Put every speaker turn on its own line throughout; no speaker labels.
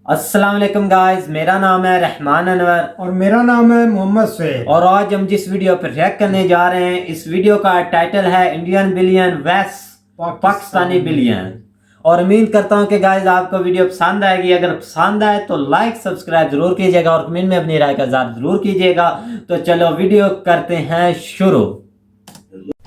अस्सलाम वालेकुम गाइस, मेरा नाम है रहमान अनवर
और मेरा नाम है मोहम्मद सैद।
और आज हम जिस वीडियो पर रिएक्ट करने जा रहे हैं, इस वीडियो का टाइटल है इंडियन बिलियन वेस पाकिस्तानी बिलियन। और उम्मीद करता हूं कि गाइस आपको वीडियो पसंद आएगी। अगर पसंद आए तो लाइक सब्सक्राइब जरूर कीजिएगा और कमेंट में अपनी राय का इज़हार जरूर कीजिएगा। तो चलो वीडियो करते हैं शुरू।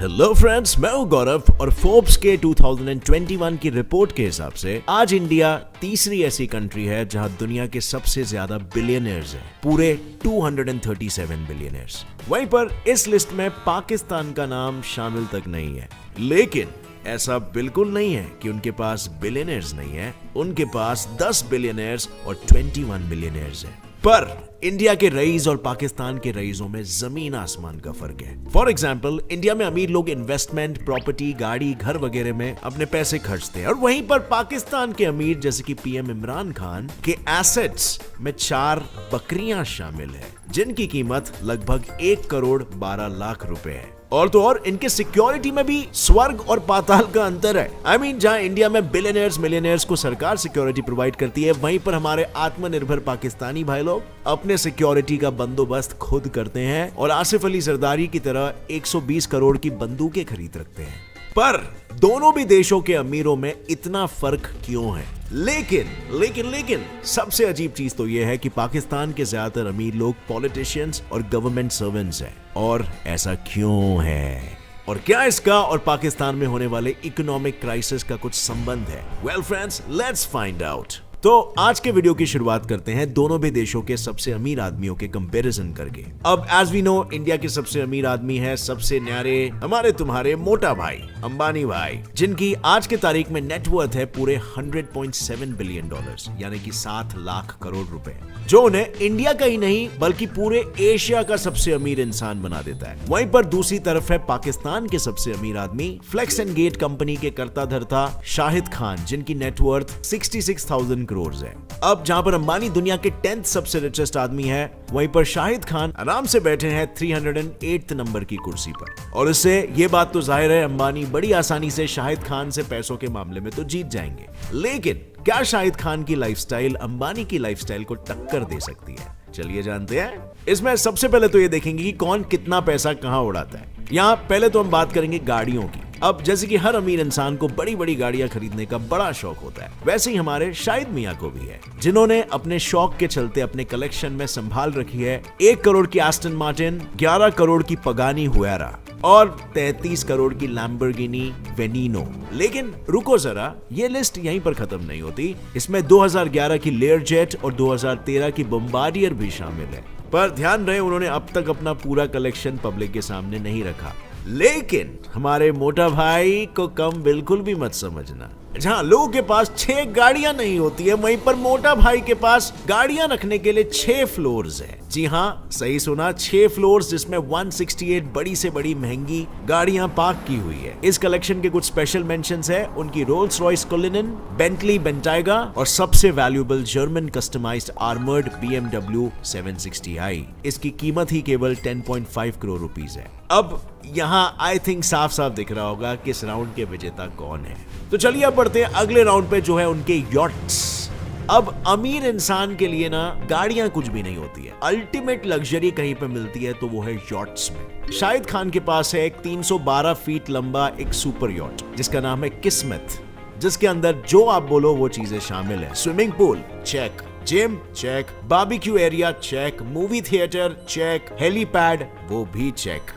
हेलो फ्रेंड्स, मैं हूं गौरव और फोर्ब्स के 2021 की रिपोर्ट के हिसाब से आज इंडिया तीसरी ऐसी कंट्री है जहां दुनिया के सबसे ज्यादा बिलियनर्स हैं, पूरे 237 बिलियनर्स। वहीं पर इस लिस्ट में पाकिस्तान का नाम शामिल तक नहीं है। लेकिन ऐसा बिल्कुल नहीं है कि उनके पास बिलियनर्स नहीं है। उनके पास 10 बिलियनर्स और 21 बिलियनर्स है। पर इंडिया के रईस और पाकिस्तान के रईसों में जमीन आसमान का फर्क है। फॉर एग्जाम्पल, इंडिया में अमीर लोग इन्वेस्टमेंट, प्रॉपर्टी, गाड़ी, घर वगैरह में अपने पैसे खर्चते हैं और वहीं पर पाकिस्तान के अमीर जैसे कि पीएम इमरान खान के एसेट्स में 4 बकरियां शामिल है जिनकी कीमत लगभग 1 करोड़ 12 लाख रुपए है। और तो और इनके सिक्योरिटी में भी स्वर्ग और पाताल का अंतर है। I mean, जहां इंडिया में बिलियनर्स मिलियनर्स को सरकार सिक्योरिटी प्रोवाइड करती है, वहीं पर हमारे आत्मनिर्भर पाकिस्तानी भाई लोग अपने सिक्योरिटी का बंदोबस्त खुद करते हैं और आसिफ अली जरदारी की तरह 120 करोड़ की बंदूकें खरीद रखते हैं। पर दोनों भी देशों के अमीरों में इतना फर्क क्यों है? लेकिन सबसे अजीब चीज तो यह है कि पाकिस्तान के ज्यादातर अमीर लोग पॉलिटिशियंस और गवर्नमेंट सर्वेंट्स हैं। और ऐसा क्यों है? और क्या इसका और पाकिस्तान में होने वाले इकोनॉमिक क्राइसिस का कुछ संबंध है? Well friends, let's find out. तो आज के वीडियो की शुरुआत करते हैं दोनों भी देशों के सबसे अमीर आदमियों के कंपैरिजन करके। अब एज वी नो, इंडिया के सबसे अमीर आदमी है सबसे न्यारे हमारे तुम्हारे मोटा भाई अंबानी भाई, जिनकी आज के तारीख में नेटवर्थ है पूरे 100.7 बिलियन डॉलर्स, यानी कि 7 लाख करोड़ रुपए, जो उन्हें इंडिया का ही नहीं बल्कि पूरे एशिया का सबसे अमीर इंसान बना देता है। वहीं पर दूसरी तरफ है पाकिस्तान के सबसे अमीर आदमी, फ्लेक्स एंड गेट कंपनी के कर्ता धर्ता शाहिद खान, जिनकी नेटवर्थ 66,000 करोड़ है। अब जहां पर अंबानी दुनिया के 10th सबसे रिचेस्ट आदमी है, वहीं पर शाहिद खान आराम से बैठे हैं 308 नंबर की कुर्सी पर। और इससे ये बात तो जाहिर है अंबानी बड़ी आसानी से शाहिद खान से पैसों के मामले में तो जीत जाएंगे। लेकिन क्या शाहिद खान की लाइफस्टाइल अंबानी की लाइफस्टाइल को टक्कर दे सकती है? चलिए जानते हैं। इसमें सबसे पहले तो ये देखेंगे कि कौन कितना पैसा कहां उड़ाता है। यहाँ पहले तो हम बात करेंगे गाड़ियों की। अब जैसे कि हर अमीर इंसान को बड़ी बड़ी गाड़ियां खरीदने का बड़ा शौक होता है, वैसे ही हमारे शाहिद मियां को भी है, जिन्होंने अपने शौक के चलते अपने कलेक्शन में संभाल रखी है 1 करोड़ की एस्टन मार्टिन, 11 करोड़ की पगानी हुएरा और 33 करोड़ की लैम्बोर्गिनी वेनिनो। लेकिन रुको जरा, ये लिस्ट यहीं पर खत्म नहीं होती। इसमें 2011 की लेयरजेट और 2013 की बम्बार्डियर भी शामिल है। पर ध्यान रहे, उन्होंने अब तक अपना पूरा कलेक्शन पब्लिक के सामने नहीं रखा। लेकिन हमारे मोटा भाई को कम बिल्कुल भी मत समझना। जहां लोगों के पास 6 गाड़ियां नहीं होती है, वहीं पर मोटा भाई के पास गाड़ियां रखने के लिए 6 फ्लोर्स है। जी हाँ, सही सुना, 6 फ्लोर्स, जिसमें 168 बड़ी से बड़ी महंगी गाड़ियां पार्क की हुई है। इस कलेक्शन के कुछ स्पेशल मेंशंस है उनकी Rolls Royce Cullinan, Bentley Bentayga और सबसे valuable German customised armoured BMW 760i। इसकी कीमत ही केवल 10.5 करोड़ रुपीस है। अब यहाँ आई थिंक साफ साफ दिख रहा होगा कि इस राउंड के विजेता कौन है। तो चलिए अब बढ़ते हैं अगले राउंड पे, जो है उनके यॉट्स। अब अमीर इंसान के लिए ना गाड़ियां कुछ भी नहीं होती है। अल्टीमेट लग्जरी कहीं पे मिलती है तो वो है यॉट्स में। शाहिद खान के पास है एक 312 फीट लंबा एक सुपर यॉट जिसका नाम है किस्मत, जिसके अंदर जो आप बोलो वो चीजें शामिल है। Swimming pool check, gym check, barbecue area check, movie theatre check, helipad वो भी चेक।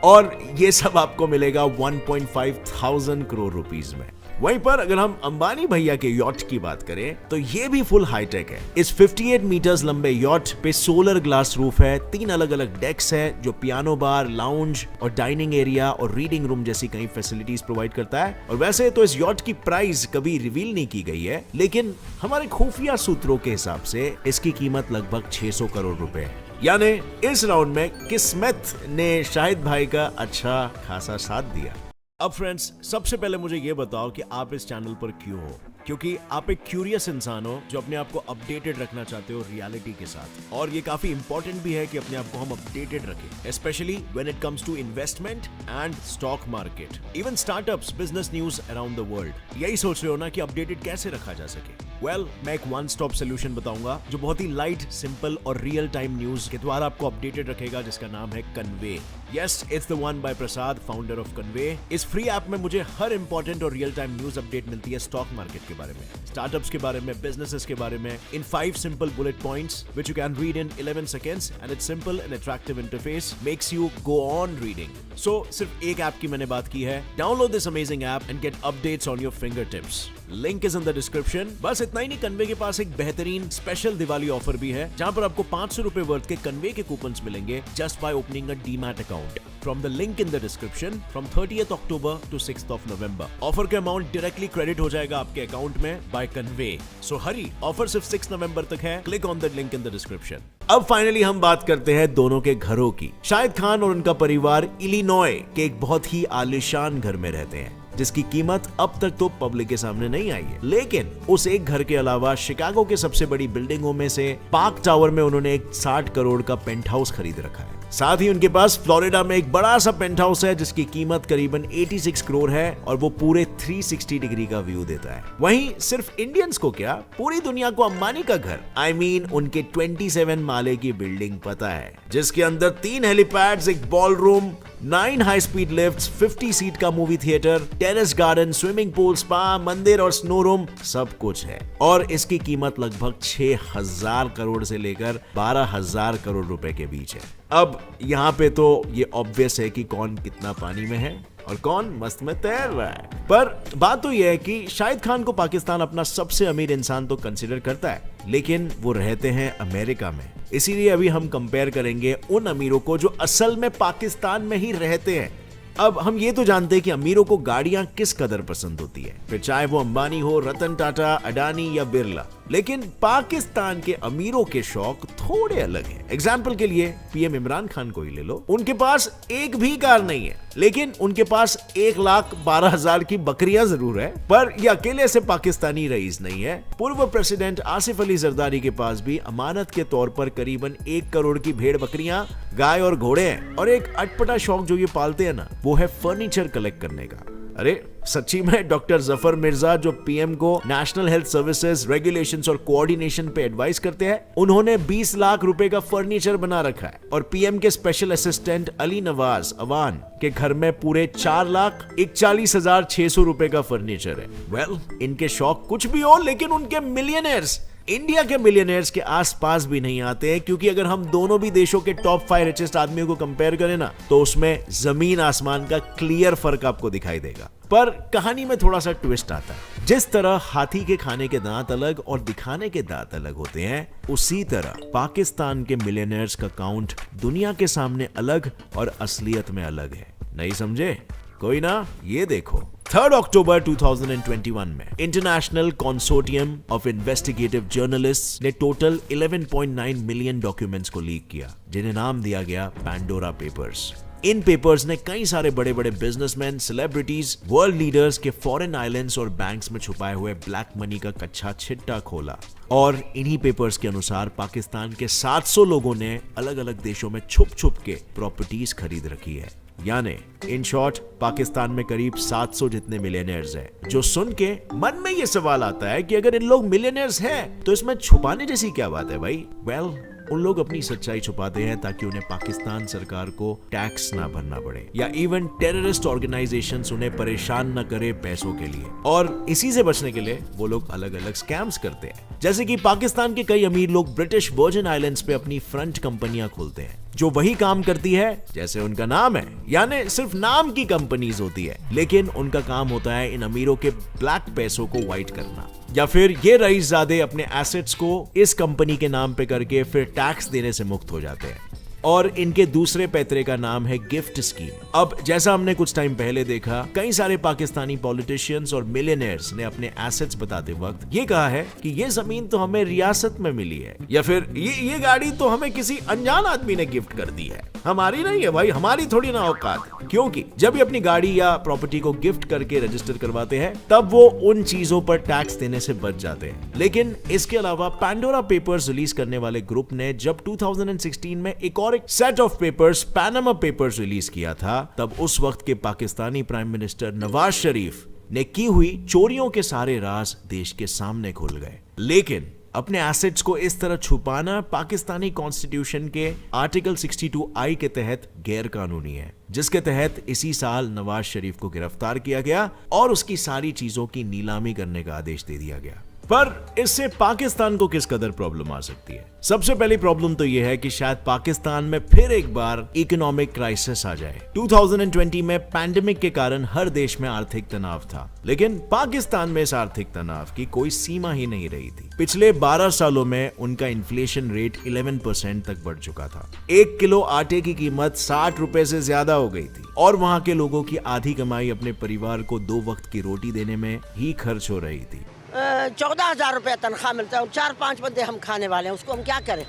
और ये सब आपको मिलेगा 1.5 करोड़ रुपीस में। वहीं पर अगर हम अंबानी भैया के यॉट की बात करें तो ये भी फुल हाईटेक है। इस 58 मीटर्स लंबे यॉट पे सोलर ग्लास रूफ है, 3 अलग अलग डेक्स है जो पियानो बार, लाउंज और डाइनिंग एरिया और रीडिंग रूम जैसी कई फैसिलिटीज प्रोवाइड करता है। और वैसे तो इस यॉट की प्राइस कभी रिवील नहीं की गई है, लेकिन हमारे खुफिया सूत्रों के हिसाब से इसकी कीमत लगभग 600 करोड़ रुपए है। यानी इस राउंड में किस्मत ने शाहिद भाई का अच्छा खासा साथ दिया। अब फ्रेंड्स, सबसे पहले मुझे ये बताओ कि आप इस चैनल पर क्यों हो? क्योंकि आप एक क्यूरियस इंसान हो जो अपने आप को अपडेटेड रखना चाहते हो रियलिटी के साथ। और ये काफी इंपॉर्टेंट भी है कि अपने आप को हम अपडेटेड रखें, specially when it comes to investment and stock market, even startups, business news around the world. यही सोच रहे हो ना कि अपडेटेड कैसे रखा जा सके? वेल, मैं एक वन स्टॉप सोल्यूशन बताऊंगा जो बहुत ही लाइट, सिंपल और रियल टाइम न्यूज के द्वारा आपको अपडेटेड रखेगा, जिसका नाम है convey. Yes, it's the one by Prasad, founder of convey. इस फ्री ऐप में मुझे हर इंपॉर्टेंट और रियल टाइम न्यूज अपडेट मिलती है स्टॉक मार्केट के बारे में, स्टार्टअप्स के बारे में, बिजनेसेस के बारे में, इन 5 simple bullet points which you can read in 11 seconds and its simple and attractive interface makes you go on reading. So सिर्फ एक ऐप की मैंने बात की है। Download this amazing app and get updates on your fingertips. Link is in the description. बस इतना ही नहीं, कन्वे के पास एक बेहतरीन स्पेशल दिवाली ऑफर भी है, जहां पर आपको 500 रुपए वर्थ के कन्वे के कूपन्स मिलेंगे just by opening a demat account from the link in the description from 30th October to 6th of November. Offer का अमाउंट डायरेक्टली क्रेडिट हो जाएगा आपके अकाउंट में by convey. So hurry, offer सिर्फ 6 नवंबर तक है। Click on the link in the description. अब finally हम बात करते हैं दोनों के घरों की। शाहिद खान और उनका परिवार इलिनॉय के एक बहुत ही आलीशान घर में रहते हैं, जिसकी कीमत अब तक तो पब्लिक के सामने नहीं आई है। लेकिन उस एक घर के अलावा शिकागो के सबसे बड़ी बिल्डिंगों में से पार्क टावर में उन्होंने एक 60 करोड़ का पेंट हाउस खरीद रखा है। साथ ही उनके पास फ्लोरिडा में एक बड़ा सा पेंट हाउस है, जिसकी कीमत करीबन 86 करोड़ है और वो पूरे 360 डिग्री का व्यू देता है। वहीं सिर्फ इंडियंस को क्या, पूरी दुनिया को अंबानी का घर, I mean उनके 27 माले की बिल्डिंग पता है, जिसके अंदर 3 हेलीपैड्स, एक ballroom, 9 high speed lifts, 50 seat का movie theatre, terrace garden, swimming pool, spa, मंदिर और स्नो रूम, सब कुछ है। और इसकी कीमत लगभग 6000 करोड़ से लेकर 12000 करोड़ रुपए के बीच है। अब यहाँ पे तो ये ऑब्वियस है कि कौन कितना पानी में है और कौन मस्त में तैर रहा है। पर बात तो यह है कि शाहिद खान को पाकिस्तान अपना सबसे अमीर इंसान तो कंसीडर करता है, लेकिन वो रहते हैं अमेरिका में। इसीलिए अभी हम कंपेयर करेंगे उन अमीरों को जो असल में पाकिस्तान में ही रहते हैं। अब हम ये तो जानते हैं कि अमीरों को गाड़ियां किस कदर पसंद होती है, फिर चाहे वो अंबानी हो, रतन टाटा, अडानी या बिरला। लेकिन पाकिस्तान के अमीरों के शौक थोड़े अलग हैं। एग्जाम्पल के लिए पीएम इमरान खान को ही ले लो। उनके पास एक भी कार नहीं है, लेकिन उनके पास 1,12,000 की बकरियां जरूर है। पर ये अकेले से पाकिस्तानी रईस नहीं है। पूर्व प्रेसिडेंट आसिफ अली जरदारी के पास भी अमानत के तौर पर करीबन 1 करोड़ की भेड़ बकरियां, गाय और घोड़े हैं। और एक अटपटा शौक जो ये पालते हैं ना, वो है फर्नीचर कलेक्ट करने का। अरे सच्ची में डॉक्टर जफर मिर्जा, जो पीएम को नेशनल हेल्थ सर्विसेज, रेगुलेशंस और कोऑर्डिनेशन पे एडवाइस करते हैं, उन्होंने 20 लाख रुपए का फर्नीचर बना रखा है। और पीएम के स्पेशल असिस्टेंट अली नवाज अवान के घर में पूरे 4,41,600 रुपए का फर्नीचर है। वेल, इनके शौक कुछ भी हो, लेकिन उनके मिलियनेयर्स इंडिया के मिलियनेयर्स के आसपास भी नहीं आते हैं। क्योंकि अगर हम दोनों भी देशों के टॉप 5 रिचेस्ट आदमियों को कंपेयर करें ना, तो उसमें जमीन आसमान का क्लियर फर्क आपको दिखाई देगा। पर कहानी में थोड़ा सा ट्विस्ट आता है। जिस तरह हाथी के खाने के दांत अलग और दिखाने के दांत अलग होते हैं, उसी तरह पाकिस्तान के मिलियनेयर्स का काउंट दुनिया के सामने अलग और असलियत में अलग है। नहीं समझे? कोई ना, ये देखो। 3 अक्टूबर 2021 में international consortium of investigative journalists ने टोटल 11.9 मिलियन डॉक्यूमेंट्स को लीक किया, जिन्हें नाम दिया गया पैंडोरा पेपर्स। इन पेपर्स ने कई सारे बड़े बड़े बिजनेसमैन, सेलिब्रिटीज, वर्ल्ड लीडर्स के फॉरेन आइलैंड्स और बैंक्स में छुपाए हुए ब्लैक मनी का कच्चा छिट्टा खोला। और इन्हीं पेपर्स के अनुसार पाकिस्तान के 700 लोगों ने अलग अलग देशों में छुप छुप के प्रॉपर्टीज खरीद रखी है। यानी इन शॉर्ट, पाकिस्तान में करीब 700 जितने मिलियनेयर्स हैं। जो सुन के मन में ये सवाल आता है कि अगर इन लोग मिलियनेयर्स हैं, तो इसमें छुपाने जैसी क्या बात है भाई? वेल, उन लोग अपनी सच्चाई छुपाते हैं ताकि उन्हें पाकिस्तान सरकार को टैक्स ना भरना पड़े, या इवन टेररिस्ट ऑर्गेनाइजेशंस उन्हें परेशान न करे पैसों के लिए। और इसी से बचने के लिए वो लोग अलग अलग स्कैम्स करते हैं। जैसे कि पाकिस्तान के कई अमीर लोग ब्रिटिश वर्जिन आइलैंड्स पे अपनी फ्रंट कंपनियां खोलते हैं, जो वही काम करती है जैसे उनका नाम है। यानी सिर्फ नाम की कंपनीज होती है, लेकिन उनका काम होता है इन अमीरों के ब्लैक पैसों को व्हाइट करना। या फिर ये रईसजादे अपने एसेट्स को इस कंपनी के नाम पे करके फिर टैक्स देने से मुक्त हो जाते हैं। और इनके दूसरे पैतरे का नाम है गिफ्ट स्कीम। अब जैसा हमने कुछ टाइम पहले देखा, कई सारे पाकिस्तानी पॉलिटिशियंस और मिलियनेयर्स ने अपने एसेट्स बताते वक्त ये कहा है कि ये जमीन तो हमें रियासत में मिली है, या फिर ये गाड़ी तो हमें किसी अनजान आदमी ने गिफ्ट कर दी है, हमारी नहीं है भाई, हमारी थोड़ी ना औकात। क्योंकि जब ये अपनी गाड़ी या प्रॉपर्टी को गिफ्ट करके रजिस्टर करवाते हैं, तब वो उन चीजों पर टैक्स देने से बच जाते हैं। लेकिन इसके अलावा पैंडोरा पेपर्स रिलीज करने वाले ग्रुप ने जब 2016 में एक और set of papers, Panama papers release किया था, तब उस वक्त के पाकिस्तानी प्राइम मिनिस्टर नवाज शरीफ ने की हुई चोरियों के सारे राज देश के सामने खुल गए। लेकिन अपने एसेट्स को इस तरह छुपाना पाकिस्तानी कॉन्स्टिट्यूशन के आर्टिकल 62I के तहत गैर कानूनी है, जिसके तहत इसी साल नवाज शरीफ को गिरफ्तार किया गया और उसकी सारी चीजों की नीलामी करने का आदेश दे दिया गया। पर इससे पाकिस्तान को किस कदर प्रॉब्लम आ सकती है? सबसे पहली प्रॉब्लम तो यह है कि शायद पाकिस्तान में फिर एक बार इकोनॉमिक क्राइसिस आ जाए। 2020 में पैंडेमिक के कारण हर देश में आर्थिक तनाव था, लेकिन पाकिस्तान में इस आर्थिक तनाव की कोई सीमा ही नहीं रही थी। पिछले 12 सालों में उनका इन्फ्लेशन रेट 11% तक बढ़ चुका था। 1 किलो आटे की कीमत 60 रुपए से ज्यादा हो गई थी और वहां के लोगों की आधी कमाई अपने परिवार को 2 वक्त की रोटी देने में ही खर्च हो रही थी।
14,000 रुपया तनख्वाह मिलता है और 4-5 बंदे हम खाने वाले हैं, उसको हम क्या करें?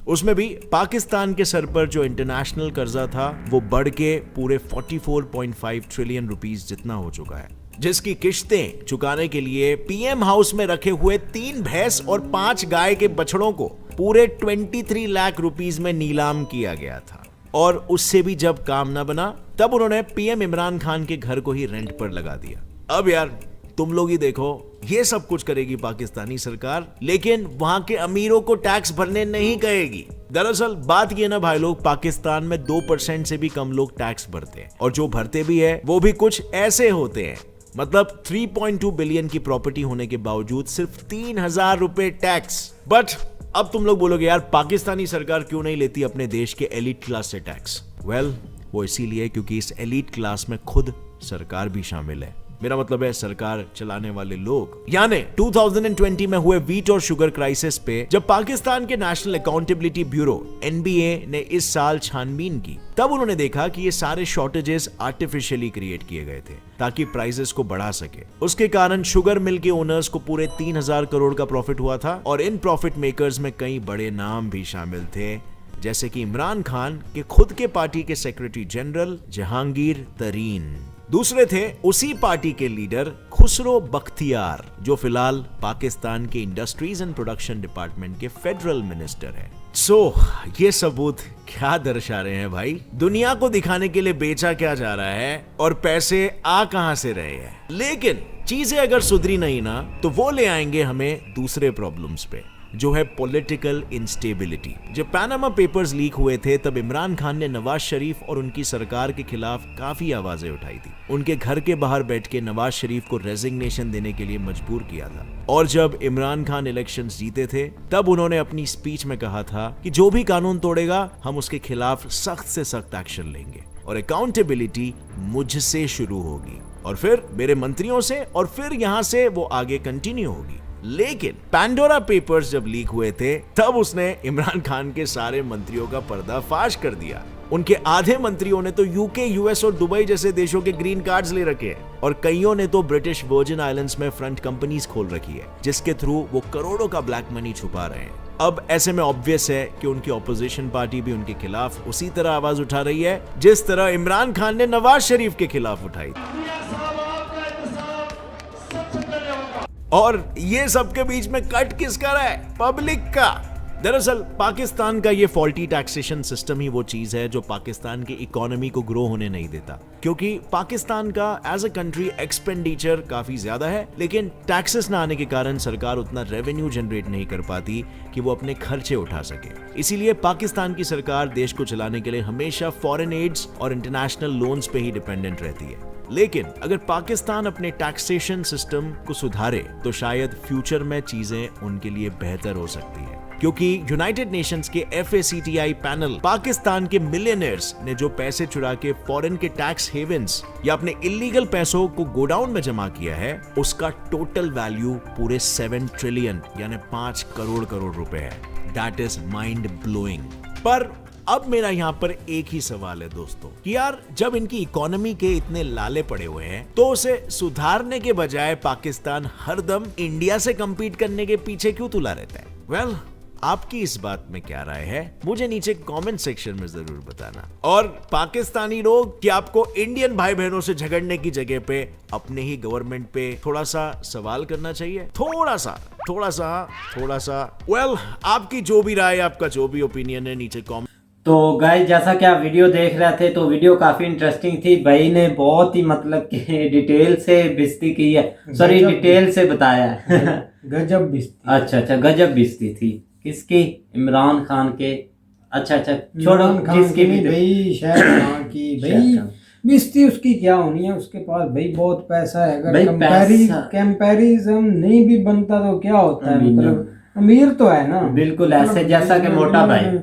उसमें भी पाकिस्तान के सर पर जो इंटरनेशनल कर्जा था वो बढ़ के पूरे 44.5 ट्रिलियन रुपीस जितना हो चुका है, जिसकी किश्तें चुकाने के लिए पीएम हाउस में रखे हुए 3 भैंस और 5 गाय के बछड़ों को पूरे 23 लाख रुपीस में नीलाम किया गया था। और उससे भी जब काम न बना तब उन्होंने पीएम इमरान खान के घर को ही रेंट पर लगा दिया। अब यार तुम लोग ही देखो, ये सब कुछ करेगी पाकिस्तानी सरकार, लेकिन वहां के अमीरों को टैक्स भरने नहीं कहेगी। दरअसल बात ये ना भाई लोग, पाकिस्तान में 2% से भी कम लोग टैक्स भरते हैं और जो भरते भी है वो भी कुछ ऐसे होते हैं। मतलब 3.2 बिलियन की प्रॉपर्टी होने के बावजूद सिर्फ 3,000 रुपए टैक्स। बट अब तुम लोग बोलोगे यार पाकिस्तानी सरकार क्यों नहीं लेती अपने देश के एलिट क्लास से टैक्स? वेल, वो इसीलिए क्योंकि इस एलिट क्लास में खुद सरकार भी शामिल है। मेरा मतलब है सरकार चलाने वाले लोग। यानी 2020 में हुए वीट और शुगर क्राइसिस पे जब पाकिस्तान के नेशनल अकाउंटेबिलिटी ब्यूरो (NBA) ने इस साल छानबीन की, तब उन्होंने देखा कि ये सारे शॉर्टेजेस आर्टिफिशियली क्रिएट किए गए थे ताकि प्राइसेस को बढ़ा सके। उसके कारण शुगर मिल के ओनर्स को पूरे 3,000 करोड़ का प्रॉफिट हुआ था और इन प्रॉफिट मेकर्स में कई बड़े नाम भी शामिल थे, जैसे कि इमरान खान के खुद के पार्टी के सेक्रेटरी जनरल जहांगीर तरीन। दूसरे थे उसी पार्टी के लीडर खुसरो बख्तियार, जो फिलहाल पाकिस्तान के इंडस्ट्रीज एंड प्रोडक्शन डिपार्टमेंट के फेडरल मिनिस्टर हैं। ये सबूत क्या दर्शा रहे हैं भाई? दुनिया को दिखाने के लिए बेचा क्या जा रहा है और पैसे आ कहां से रहे हैं। लेकिन चीजें अगर सुधरी नहीं ना तो वो ले आएंगे हमें दूसरे प्रॉब्लम्स पे, जो है पॉलिटिकल इंस्टेबिलिटी। जब पैनामा पेपर्स लीक हुए थे तब इमरान खान ने नवाज शरीफ और उनकी सरकार के खिलाफ काफी आवाजें उठाई थी। उनके घर के बाहर बैठ के नवाज शरीफ को रेजिग्नेशन देने के लिए मजबूर किया था। और जब इमरान खान इलेक्शंस जीते थे तब उन्होंने अपनी स्पीच में कहा था कि जो भी कानून तोड़ेगा हम उसके खिलाफ सख्त से सख्त एक्शन लेंगे और अकाउंटेबिलिटी मुझसे शुरू होगी और फिर मेरे मंत्रियों से और फिर यहां से वो आगे कंटिन्यू होगी। लेकिन पैंडोरा पेपर्स जब लीक हुए थे तब उसने इमरान खान के सारे मंत्रियों का पर्दाफाश कर दिया। उनके आधे मंत्रियों ने तो यूके, यूएस और दुबई जैसे देशों के ग्रीन कार्ड्स ले रखे हैं और कईयों ने तो ब्रिटिश वर्जिन आइलैंड्स में फ्रंट कंपनीज खोल रखी है, जिसके थ्रू वो करोड़ों का ब्लैक मनी छुपा रहे हैं। अब ऐसे में ऑब्वियस है कि उनकी ऑपोजिशन पार्टी भी उनके खिलाफ उसी तरह आवाज उठा रही है जिस तरह इमरान खान ने नवाज शरीफ के खिलाफ उठाई थी। और ये सबके बीच में कट किसका रहा है? पब्लिक का। दरअसल पाकिस्तान का ये फॉल्टी टैक्सेशन सिस्टम ही वो चीज है जो पाकिस्तान की इकोनॉमी को ग्रो होने नहीं देता, क्योंकि पाकिस्तान का एज अ कंट्री एक्सपेंडिचर काफी ज्यादा है, लेकिन टैक्सेस ना आने के कारण सरकार उतना रेवेन्यू जनरेट नहीं कर पाती कि वो अपने खर्चे उठा सके। इसीलिए पाकिस्तान की सरकार देश को चलाने के लिए हमेशा फॉरेन एड्स और इंटरनेशनल लोन्स पे ही डिपेंडेंट रहती है। लेकिन अगर पाकिस्तान अपने टैक्सेशन सिस्टम को सुधारे तो शायद फ्यूचर में चीजें उनके लिए बेहतर हो सकती है, क्योंकि यूनाइटेड नेशंस के FACTI पैनल पाकिस्तान के मिलियनेयर्स ने जो पैसे चुरा के फॉरेन के टैक्स हेवंस या अपने इलीगल पैसों को गोडाउन में जमा किया है, उसका टोटल वैल्यू पूरे 7 ट्रिलियन यानी 5 करोड़ रुपए है। That is mind blowing. पर अब मेरा यहाँ पर एक ही सवाल है दोस्तों कि यार जब इनकी इकोनॉमी के इतने लाले पड़े हुए हैं तो उसे सुधारने के बजाय पाकिस्तान हरदम इंडिया से compete करने के पीछे क्यों तुला रहता है? वेल, आपकी इस बात में क्या राय है मुझे नीचे कमेंट सेक्शन में जरूर बताना। और पाकिस्तानी लोग, कि आपको इंडियन भाई बहनों से झगड़ने की जगह पे अपने ही गवर्नमेंट पे थोड़ा सा सवाल करना चाहिए? थोड़ा सा। वेल, आपकी जो भी राय, आपका जो भी ओपिनियन है नीचे कमेंट
तो गाइस जैसा कि आप वीडियो देख रहे थे तो वीडियो काफी इंटरेस्टिंग थी। भाई ने बहुत ही मतलब कि डिटेल से बेइज्जती की है, सॉरी
गजब
डिटेल से बताया है।
गजब बिस्ती।
अच्छा गजब बेइज्जती थी किसकी? इमरान खान के। अच्छा छोड़ो,
इमरान खान
किसकी
की नहीं
भी
भाई, शाहरुख खान की भाई। बिस्ती उसकी क्या होनी है, उसके पास भाई बहुत पैसा है।
भाई
अगर
पैसा-
कंपैरिजन नहीं भी बनता तो क्या होता है, मतलब अमीर तो है ना।
बिल्कुल
मतलब
ऐसे जैसा कि मोटा भाई,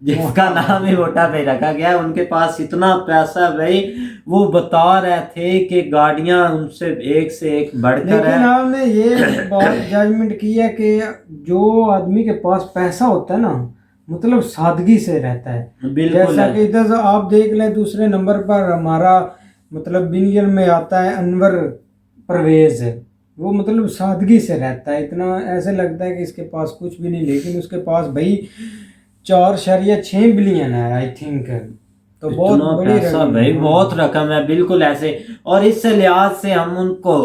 जिसका नाम ही मोटा भाई रखा गया है, उनके पास इतना पैसा भाई। वो बता रहे थे कि गाड़ियां उनसे एक से एक बढ़कर
लेकिन
है।
आपने ये बात जजमेंट की है कि जो आदमी के पास पैसा होता है ना, मतलब सादगी से रहता है।
बिल्कुल
जैसा
है।
कि इधर से आप देख लें, दूसरे नंबर पर हमारा मतलब बिलियन में आता है अनवर परवेज। वो मतलब सादगी से रहता है, इतना ऐसे लगता है कि इसके पास कुछ भी नहीं, लेकिन उसके पास भाई 4.6 बिलियन है आई थिंक। तो बहुत
इतना
बड़ी
पैसा
रकम
भाई,
है।
बहुत रकम है बिल्कुल ऐसे। और इस लिहाज से हम उनको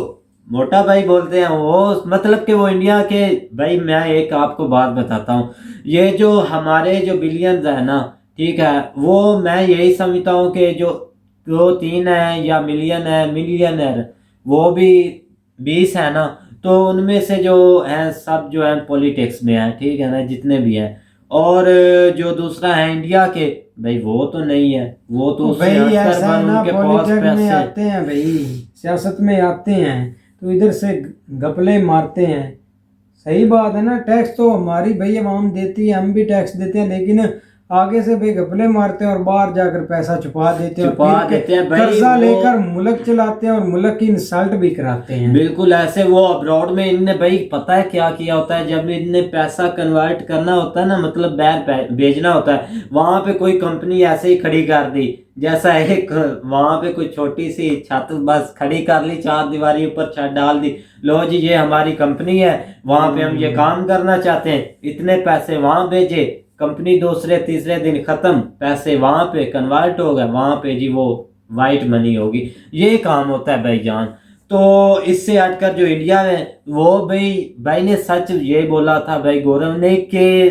मोटा भाई बोलते हैं। वो मतलब कि वो इंडिया के भाई, मैं एक आपको बात बताता हूँ, ये जो हमारे जो बिलियंस है ना, ठीक है, वो मैं यही समझता हूँ कि जो 2-3 है या मिलियन है, मिलियनर वो भी 20 है ना, तो उनमें से जो है सब जो है पॉलिटिक्स में है, ठीक है ना, जितने भी हैं। और जो दूसरा है इंडिया के भाई, वो तो नहीं है, वो तो उससे
भाई
हटकर
ऐसा है
पर
ना,
उनके पास
पॉलिटिक्स में
पैसे।
आते हैं भाई, सियासत में आते हैं तो इधर से घपले मारते हैं। सही बात है ना, टैक्स तो हमारी भाई आवाम देती है, हम भी टैक्स देते हैं, लेकिन आगे से भाई घपले मारते हैं और बाहर जाकर पैसा छुपा देते हैं,
छुपा
और फिर
देते हैं भाई।
कर्जा
वो
लेकर मुल्क चलाते हैं और मुल्क की इंसल्ट भी कराते हैं।
बिल्कुल ऐसे। वो अब्रॉड में इनने भाई पता है क्या किया होता है, जब इनने पैसा कन्वर्ट करना होता है ना, मतलब बाहर भेजना होता है, वहां पे कोई कंपनी ऐसे ही खड़ी कर दी, जैसा एक वहां पे कोई छोटी सी छत बस खड़ी कर ली, 4 दीवारी ऊपर छत डाल दी, लो जी ये हमारी कंपनी है, वहां पे हम ये काम करना चाहते हैं, इतने पैसे वहां भेजे, कंपनी दूसरे तीसरे दिन खत्म, पैसे वहां पे कन्वर्ट हो गए, वहां पे जी वो वाइट मनी होगी। ये काम होता है भाईजान। तो इससे हटकर जो इंडिया में, वो भाई ने सच ये बोला था भाई गौरव ने कि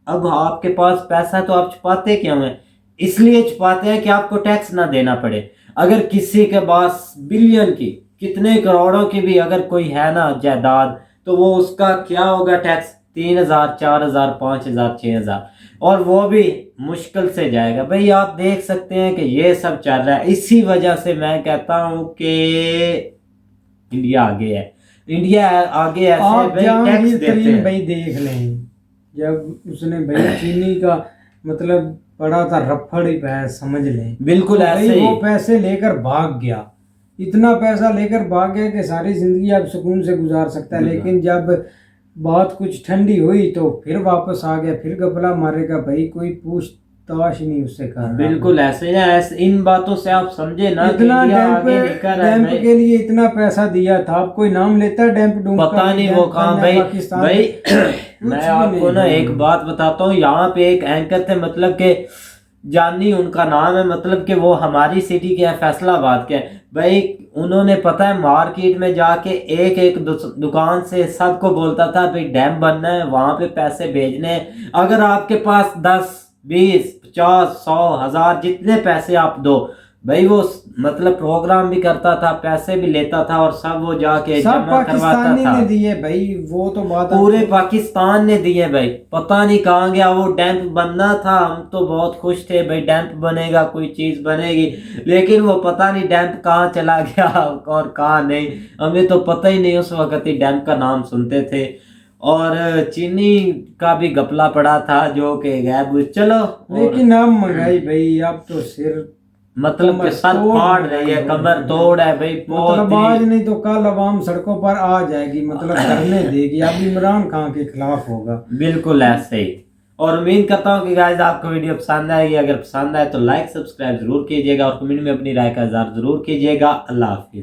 अब आपके पास पैसा है तो आप छुपाते क्यों हैं? इसलिए छुपाते हैं कि आपको टैक्स ना देना पड़े। अगर किसी के पास बिलियन की, कितने करोड़ों की भी अगर कोई है ना जायदाद, तो वो उसका क्या होगा टैक्स? 3,000, 4,000, 5,000, 6,000, और वो भी मुश्किल से जाएगा। भाई आप देख सकते हैं कि ये सब चल रहा है। इसी वजह से मैं कहता हूँ कि इंडिया आगे है। इंडिया आगे ऐसे
आप
भाई टैक्स
जहांगीर
देते
तरीन
हैं।
भाई देख लें, जब उसने भाई चीनी का मतलब पड़ा था रफड़ ही समझ लें,
बिल्कुल
तो
ऐसे
भाई
ही।
वो पैसे लेकर भाग गया, इतना पैसा लेकर भाग गया कि सारी जिंदगी अब सुकून से गुजार सकता है। लेकिन जब बात कुछ ठंडी हुई तो फिर वापस आ गया, फिर घपला मारेगा भाई, कोई पूछताछ नहीं उससे कर रहा।
बिल्कुल ऐसे ना, ऐसे इन बातों से आप समझे ना कि
इतना
इंडिया
डैम्प
आगे निकल रहा है
डैम्प
भाई।
के लिए इतना पैसा दिया था, आप कोई नाम लेता है डैम्प डूम्प का?
पता नहीं वो कहाँ भाई। भाई मैं आपको ना एक बात बताता हूँ, यहाँ पे एक एंकर थे, मतलब के जानी उनका नाम है, मतलब कि वो हमारी सिटी के हैं, फैसलाबाद के हैं भाई। उन्होंने पता है मार्केट में जाके एक एक दुकान से सबको बोलता था भाई डैम बनना है, वहां पे पैसे भेजने हैं, अगर आपके पास 10, 20, 50, 100, 1000 जितने पैसे आप दो भाई। वो मतलब प्रोग्राम भी करता था, पैसे भी लेता था, और सब वो जाके
सब
जमा करवाता
पाकिस्तानी
था।
ने दिए भाई, वो तो बात
पूरे पाकिस्तान ने दिए भाई, पता नहीं कहाँ गया वो डैम्प बनना था। हम तो बहुत खुश थे भाई डैम्प बनेगा, कोई चीज बनेगी, लेकिन वो पता नहीं डैम्प कहाँ चला गया और कहाँ नहीं, हमें तो पता ही नहीं। उस वक्त ही डैम्प का नाम सुनते थे। और चीनी का भी घपला पड़ा था जो कि गैब। चलो,
लेकिन अब महंगाई भाई, अब तो सिर
मतलब कि सर फाड़ रही है, कमर तोड़ है भाई, बहुत
मतलब
ही।
आज नहीं तो कल अवाम सड़कों पर आ जाएगी, मतलब करने देगी। अब इमरान खान के खिलाफ होगा।
बिल्कुल ऐसे ही। और उम्मीद करता हूँ कि गाइस आपको वीडियो पसंद आएगी। अगर पसंद आए तो लाइक सब्सक्राइब जरूर कीजिएगा और कमेंट में अपनी राय का इज़हार जरूर कीजिएगा। अल्लाह हाफिज़।